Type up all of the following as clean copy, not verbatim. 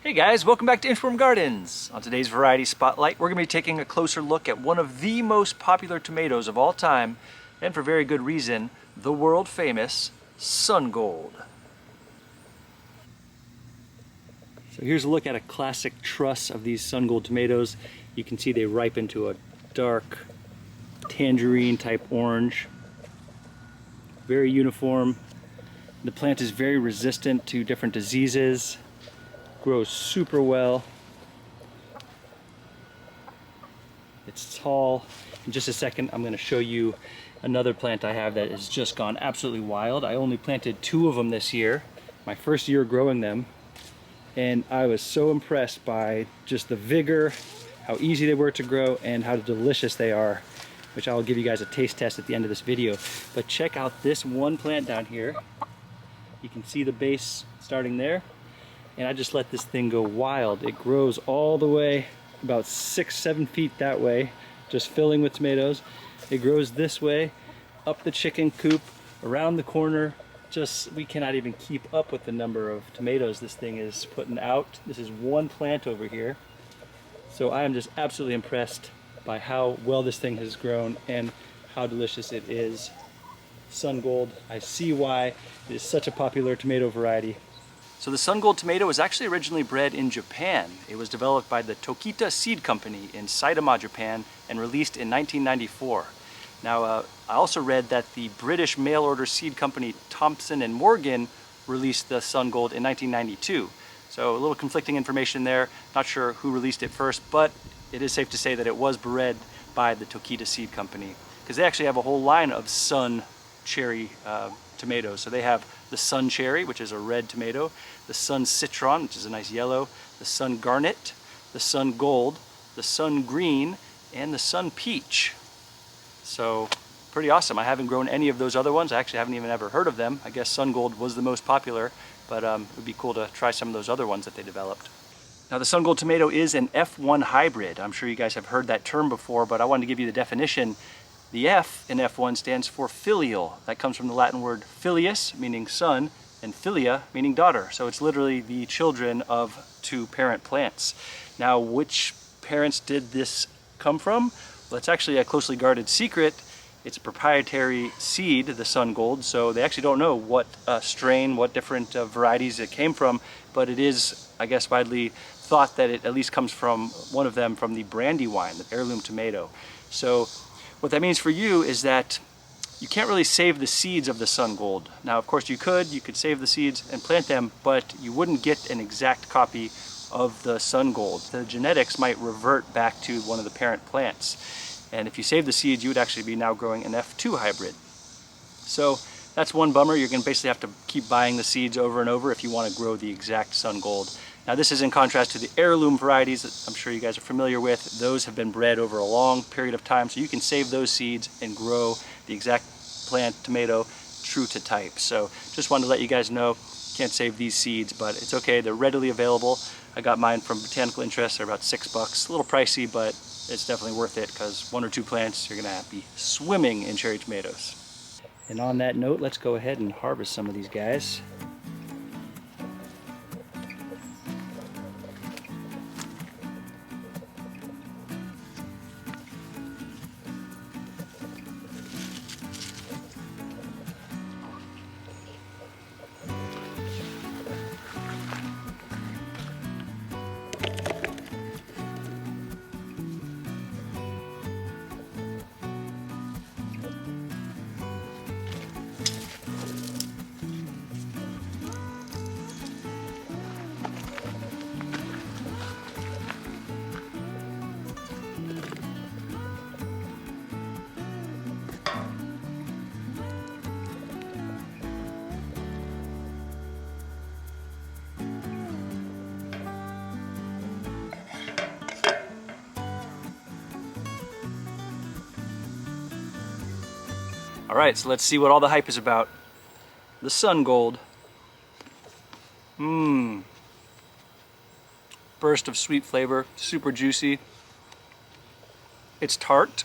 Hey guys, welcome back to Informed Gardens. On today's Variety Spotlight, we're going to be taking a closer look at one of the most popular tomatoes of all time, and for very good reason, the world famous Sun Gold. So here's a look at a classic truss of these Sun Gold tomatoes. You can see they ripen to a dark tangerine type orange. Very uniform. The plant is very resistant to different diseases. Grows super well. It's tall. In just a second, I'm going to show you another plant I have that has just gone absolutely wild. I only planted 2 of them this year, my first year growing them, and I was so impressed by just the vigor, how easy they were to grow, and how delicious they are, which I'll give you guys a taste test at the end of this video. But check out this one plant down here. You can see the base starting there. And I just let this thing go wild. It grows all the way about 6-7 feet that way, just filling with tomatoes. It grows this way, up the chicken coop, around the corner. Just, we cannot even keep up with the number of tomatoes this thing is putting out. This is one plant over here. So I am just absolutely impressed by how well this thing has grown and how delicious it is. Sun Gold, I see why it is such a popular tomato variety. So the Sun Gold tomato was actually originally bred in Japan. It was developed by the Tokita Seed Company in Saitama, Japan, and released in 1994. Now, I also read that the British mail-order seed company Thompson and Morgan released the Sun Gold in 1992. So a little conflicting information there. Not sure who released it first, but it is safe to say that it was bred by the Tokita Seed Company, because they actually have a whole line of Sun cherry tomatoes. So they have the Sun Cherry, which is a red tomato, the Sun Citron, which is a nice yellow, the Sun Garnet, the Sun Gold, the Sun Green, and the Sun Peach. So pretty awesome. I haven't grown any of those other ones. I actually haven't even ever heard of them. I guess Sun Gold was the most popular, but it would be cool to try some of those other ones that they developed. Now the Sun Gold tomato is an F1 hybrid. I'm sure you guys have heard that term before, but I wanted to give you the definition. The F in F1 stands for filial. That comes from the Latin word filius, meaning son, and filia, meaning daughter. So it's literally the children of 2 parent plants. Now, which parents did this come from? Well, it's actually a closely guarded secret. It's a proprietary seed, the Sun Gold, so they actually don't know what strain, what different varieties it came from, but it is, I guess, widely thought that it at least comes from one of them from the Brandywine, the heirloom tomato. So what that means for you is that you can't really save the seeds of the Sun Gold. Now, of course, you could save the seeds and plant them, but you wouldn't get an exact copy of the Sun Gold. The genetics might revert back to one of the parent plants. And if you save the seeds, you would actually be now growing an F2 hybrid. So that's one bummer. You're going to basically have to keep buying the seeds over and over if you want to grow the exact Sun Gold. Now this is in contrast to the heirloom varieties that I'm sure you guys are familiar with. Those have been bred over a long period of time, so you can save those seeds and grow the exact plant tomato true to type. So just wanted to let you guys know, can't save these seeds, but it's okay, they're readily available. I got mine from Botanical Interest. They're about $6. A little pricey, but it's definitely worth it, because 1 or 2 plants, you're gonna be swimming in cherry tomatoes. And on that note, let's go ahead and harvest some of these guys. All right, so let's see what all the hype is about. The Sun Gold. Burst of sweet flavor, super juicy. It's tart,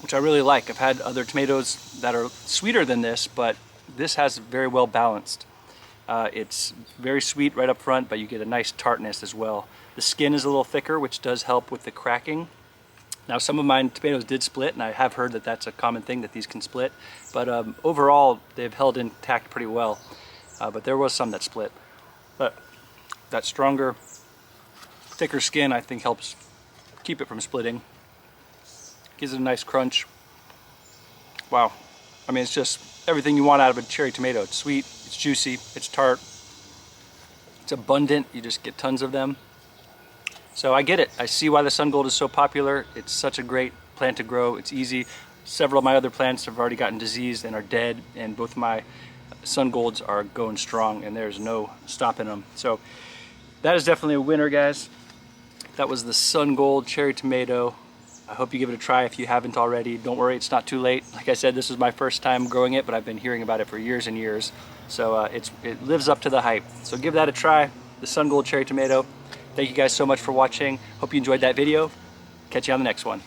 which I really like. I've had other tomatoes that are sweeter than this, but this has very well balanced. It's very sweet right up front, but you get a nice tartness as well. The skin is a little thicker, which does help with the cracking. Now some of my tomatoes did split, and I have heard that that's a common thing, that these can split, but overall they've held intact pretty well. But there was some that split. But that stronger, thicker skin I think helps keep it from splitting. Gives it a nice crunch. Wow. I mean, it's just everything you want out of a cherry tomato. It's sweet, it's juicy, it's tart, it's abundant, you just get tons of them. So I get it. I see why the sun gold is so popular. It's such a great plant to grow. It's easy. Several of my other plants have already gotten diseased and are dead, and both of my sun golds are going strong, and there's no stopping them. So that is definitely a winner, guys. That was the sun gold cherry tomato. I hope you give it a try if you haven't already. Don't worry, it's not too late. Like I said, this is my first time growing it, but I've been hearing about it for years and years. So it lives up to the hype. So give that a try, the sun gold cherry tomato. Thank you guys so much for watching. Hope you enjoyed that video. Catch you on the next one.